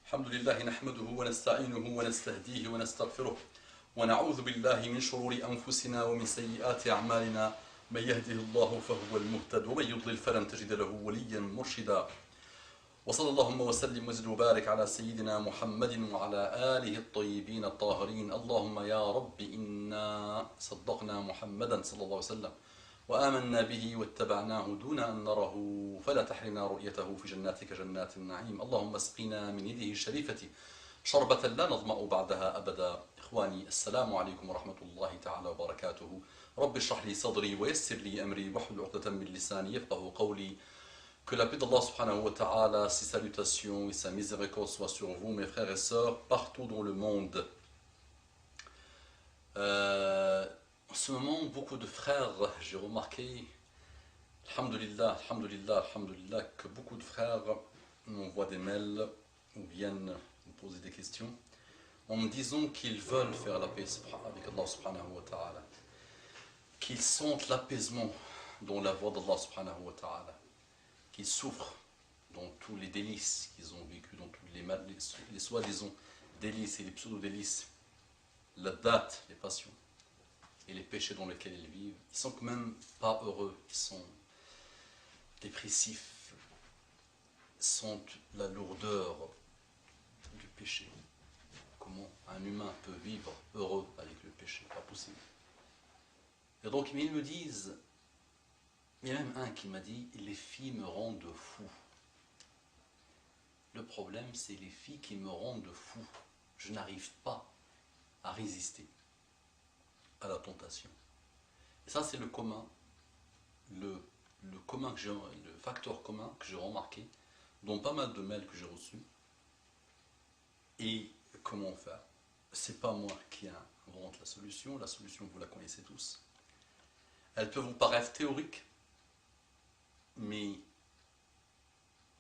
الحمد لله نحمده ونستعينه ونستهديه ونستغفره ونعوذ بالله من شرور أنفسنا ومن سيئات أعمالنا من يهده الله فهو المهتد ومن يضلل فلن تجد له وليا مرشدا وصلى اللهم وسلم وزد وبارك على سيدنا محمد وعلى آله الطيبين الطاهرين. اللهم يا رب إنا صدقنا محمدا صلى الله عليه وسلم وآمنا به واتبعناه دون أن نره فلا تحرمنا رؤيته في جناتك جنات النعيم. اللهم اسقنا من يده الشريفة شربة لا نظمأ بعدها أبدا. إخواني السلام عليكم ورحمة الله تعالى وبركاته. رب اشرح لي صدري ويسر لي أمري واحلل عقدة من لساني يفقهوا قولي. Que la paix d'Allah subhanahu wa ta'ala, ses salutations et sa miséricorde soient sur vous, mes frères et sœurs, partout dans le monde. En ce moment, beaucoup de frères, j'ai remarqué, alhamdulillah, alhamdulillah, alhamdulillah, que beaucoup de frères m'envoient des mails ou viennent me poser des questions en me disant qu'ils veulent faire la paix avec Allah subhanahu wa ta'ala, qu'ils sentent l'apaisement dans la voie d'Allah subhanahu wa ta'ala, qu'ils souffrent dans tous les délices qu'ils ont vécu, dans tous les soi-disant délices et les pseudo-délices, la date, les passions et les péchés dans lesquels ils vivent. Ils sont quand même pas heureux, ils sont dépressifs, ils sentent la lourdeur du péché. Comment un humain peut vivre heureux avec le péché? Pas possible. Et donc ils me disent, il y a même un qui m'a dit, les filles me rendent fou. Le problème, c'est les filles qui me rendent fou. Je n'arrive pas à résister à la tentation. Et ça, c'est le commun, le facteur commun que j'ai remarqué dans pas mal de mails que j'ai reçus. Et comment faire? C'est pas moi qui invente la solution vous la connaissez tous. Elle peut vous paraître théorique, mais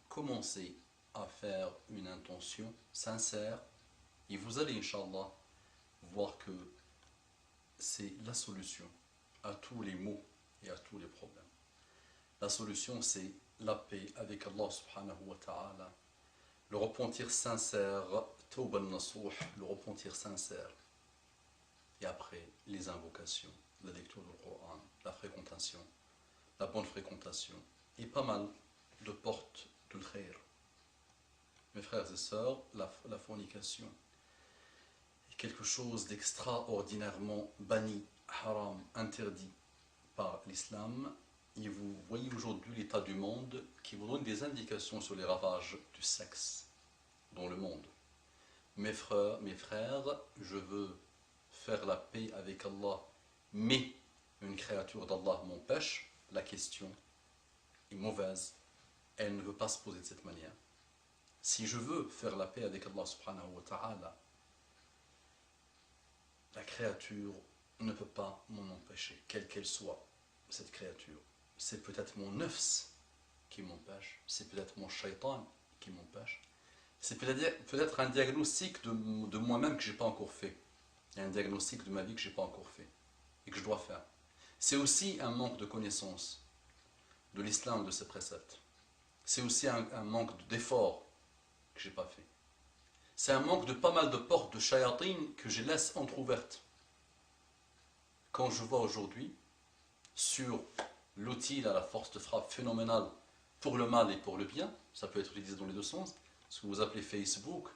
commencez à faire une intention sincère et vous allez, Inch'Allah, voir que c'est la solution à tous les maux et à tous les problèmes. La solution, c'est la paix avec Allah subhanahu wa ta'ala, le repentir sincère, tawban nasuh, le repentir sincère, et après les invocations, la lecture du Coran, la fréquentation, la bonne fréquentation, et pas mal de portes de l'khair. Mes frères et sœurs, la fornication est quelque chose d'extraordinairement banni, haram, interdit par l'islam. Et vous voyez aujourd'hui l'état du monde qui vous donne des indications sur les ravages du sexe dans le monde. Mes frères, je veux faire la paix avec Allah, mais une créature d'Allah m'empêche. La question est mauvaise, elle ne veut pas se poser de cette manière. Si je veux faire la paix avec Allah subhanahu wa ta'ala, la créature ne peut pas m'en empêcher, quelle qu'elle soit, cette créature. C'est peut-être mon nafs qui m'empêche, c'est peut-être mon shaitan qui m'empêche, c'est peut-être un diagnostic de moi-même que je n'ai pas encore fait. Il y a un diagnostic de ma vie que je n'ai pas encore fait et que je dois faire. C'est aussi un manque de connaissance de l'islam, de ses préceptes. C'est aussi un manque d'effort que je n'ai pas fait. C'est un manque de pas mal de portes de shayatin que je laisse entrouvertes. Quand je vois aujourd'hui sur l'outil à la force de frappe phénoménale pour le mal et pour le bien, ça peut être utilisé dans les deux sens, ce que vous appelez Facebook.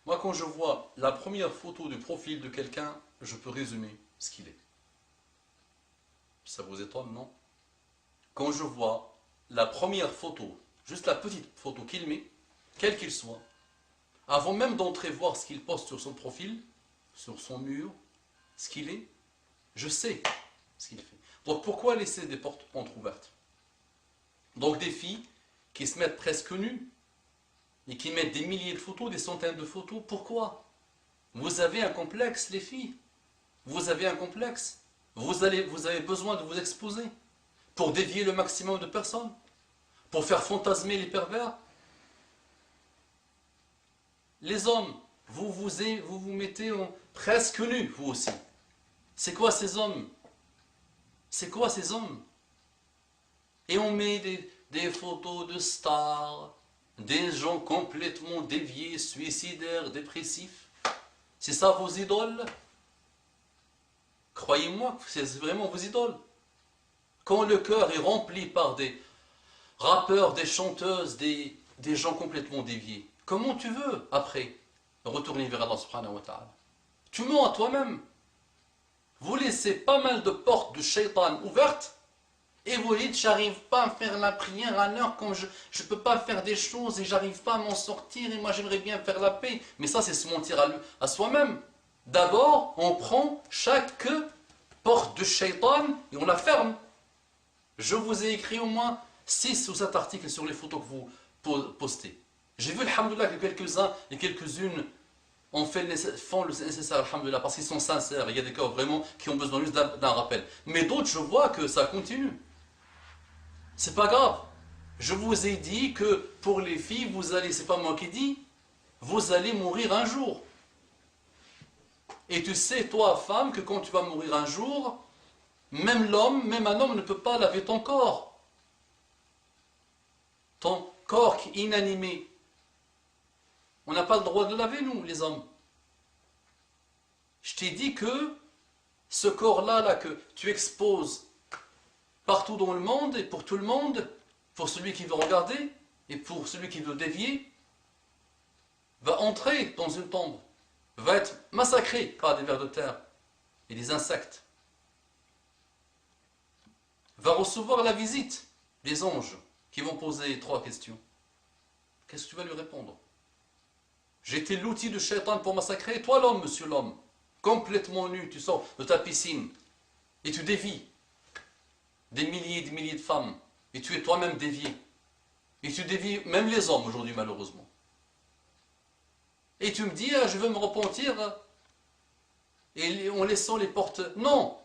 Moi, quand je vois la première photo du profil de quelqu'un, je peux résumer ce qu'il est. Ça vous étonne, non? Quand je vois la première photo, juste la petite photo qu'il met, quel qu'il soit, avant même d'entrer voir ce qu'il poste sur son profil, sur son mur, ce qu'il est, je sais ce qu'il fait. Donc pourquoi laisser des portes entrouvertes? Donc des filles qui se mettent presque nues et qui mettent des milliers de photos, des centaines de photos, pourquoi? Vous avez un complexe, les filles. Vous avez un complexe. Vous avez besoin de vous exposer pour dévier le maximum de personnes, pour faire fantasmer les pervers. Les hommes, vous vous mettez presque nus, vous aussi. C'est quoi ces hommes? C'est quoi ces hommes? Et on met des photos de stars, Des gens complètement déviés, suicidaires, dépressifs. C'est ça vos idoles? Croyez-moi, c'est vraiment vos idoles. Quand le cœur est rempli par des rappeurs, des chanteuses, des gens complètement déviés, comment tu veux, après, retourner vers Allah subhanahu wa ta'ala? Tu mens à toi-même. Vous laissez pas mal de portes de shaitan ouvertes et vous dites, j'arrive pas à faire la prière à l'heure, comme je ne peux pas faire des choses et j'arrive pas à m'en sortir et moi j'aimerais bien faire la paix. Mais ça, c'est se mentir à soi-même. D'abord, on prend chaque porte de shaitan et on la ferme. Je vous ai écrit au moins 6 ou 7 articles sur les photos que vous postez. J'ai vu, alhamdoulilah, que quelques-uns et quelques-unes font le nécessaire, alhamdoulilah, parce qu'ils sont sincères. Il y a des cas vraiment qui ont besoin juste d'un rappel. Mais d'autres, je vois que ça continue. C'est pas grave. Je vous ai dit que pour les filles, vous allez, c'est pas moi qui dis, vous allez mourir un jour. Et tu sais, toi, femme, que quand tu vas mourir un jour, même même un homme ne peut pas laver ton corps. Ton corps qui est inanimé. On n'a pas le droit de le laver, nous, les hommes. Je t'ai dit que ce corps-là, là, que tu exposes partout dans le monde, et pour tout le monde, pour celui qui veut regarder, et pour celui qui veut dévier, va entrer dans une tombe, va être massacré par des vers de terre et des insectes, va recevoir la visite des anges qui vont poser 3 questions. Qu'est-ce que tu vas lui répondre? J'étais l'outil de shaitan pour massacrer, toi l'homme, monsieur l'homme, complètement nu, tu sors de ta piscine et tu dévies des milliers et des milliers de femmes, et tu es toi-même dévié, et tu dévies même les hommes aujourd'hui malheureusement. Et tu me dis, ah, je veux me repentir, et en laissant les portes. Non,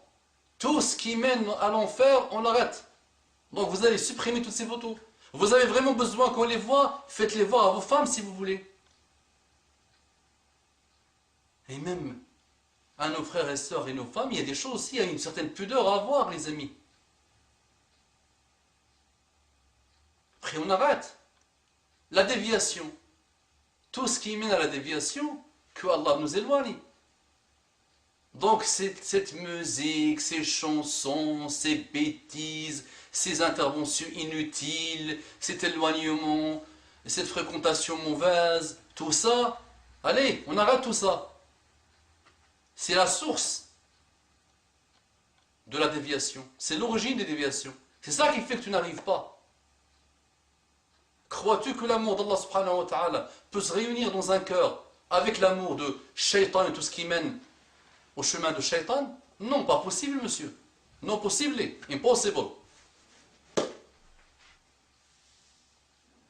tout ce qui mène à l'enfer, on l'arrête. Donc vous allez supprimer toutes ces photos. Vous avez vraiment besoin qu'on les voit, faites-les voir à vos femmes si vous voulez. Et même à nos frères et sœurs et nos femmes, il y a des choses aussi, il y a une certaine pudeur à avoir, les amis. Après, on arrête. La déviation. Tout ce qui mène à la déviation, que Allah nous éloigne. Donc, cette musique, ces chansons, ces bêtises, ces interventions inutiles, cet éloignement, cette fréquentation mauvaise, tout ça, allez, on arrête tout ça. C'est la source de la déviation. C'est l'origine des déviations. C'est ça qui fait que tu n'arrives pas. Crois-tu que l'amour d'Allah subhanahu wa ta'ala peut se réunir dans un cœur avec l'amour de shaitan et tout ce qui mène au chemin de shaitan? Non, pas possible, monsieur. Non possible, impossible.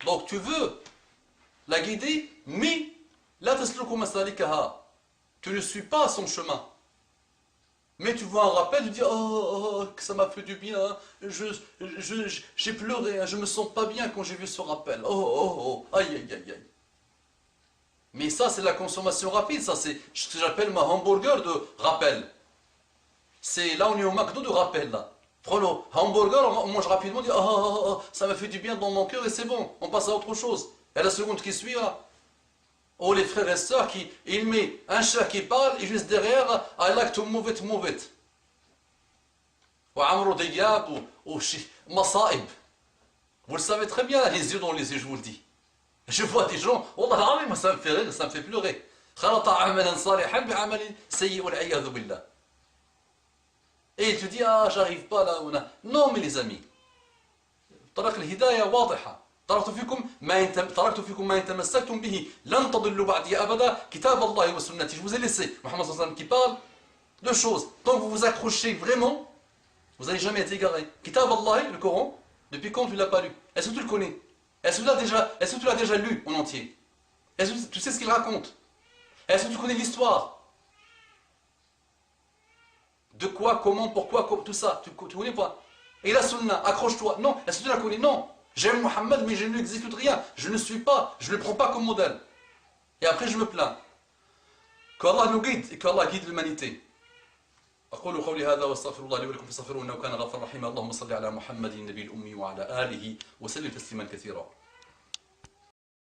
Donc tu veux la guider, mais la tasluku masalikaha. Tu ne suis pas son chemin. Mais tu vois un rappel, tu dis, oh, que ça m'a fait du bien, j'ai pleuré, je me sens pas bien quand j'ai vu ce rappel. Oh, aïe, aïe, aïe, aïe. Mais ça, c'est la consommation rapide, ça, c'est ce que j'appelle ma hamburger de rappel. C'est là, on est au McDo de rappel, là. Prends le hamburger, on mange rapidement, on dit, oh, ça m'a fait du bien dans mon cœur et c'est bon, on passe à autre chose. Et la seconde qui suit, là. Oh, les frères et sœurs, il met un chat qui parle et juste derrière, I like to move it, move it. Ou Amro Diab, ou Masaib. Vous le savez très bien, les yeux dans les yeux, je vous le dis. Je vois des gens, oh là, moi ça me fait rire, ça me fait pleurer. Et tu dis, ah, j'arrive pas là. Non, mais les amis, طريق الهداية واضحة. تركت فيكم ما إن تمسكتم به لن تضلوا بعدي أبدا كتاب الله وسنتي. Je vous ai laissé Mohammed sallallahu alayhi wa sallam qui parle de choses. Tant que vous vous accrochez vraiment, vous n'allez jamais être égaré. Kitab Allah, le Coran, depuis quand tu ne l'as pas lu? Est-ce que tu le connais? Est-ce que tu l'as déjà lu en entier? Est-ce que tu sais ce qu'il raconte? Est-ce que tu connais l'histoire? De quoi, comment, pourquoi, tout ça, tu connais pas? Et la sunna, accroche-toi. Non, est-ce que tu la connais? Non. J'aime Mohammed, mais je n'exécute rien. Je ne suis pas, je ne le prends pas comme modèle. Et après, je me plains. Qu'Allah nous guide et qu'Allah guide l'humanité. أقول قولي هذا واستغفر الله لي ولكم فاستغفروه إنه كان غفورا رحيما اللهم صل على محمد النبي الأمي وعلى آله وسلم تسليما كثيرا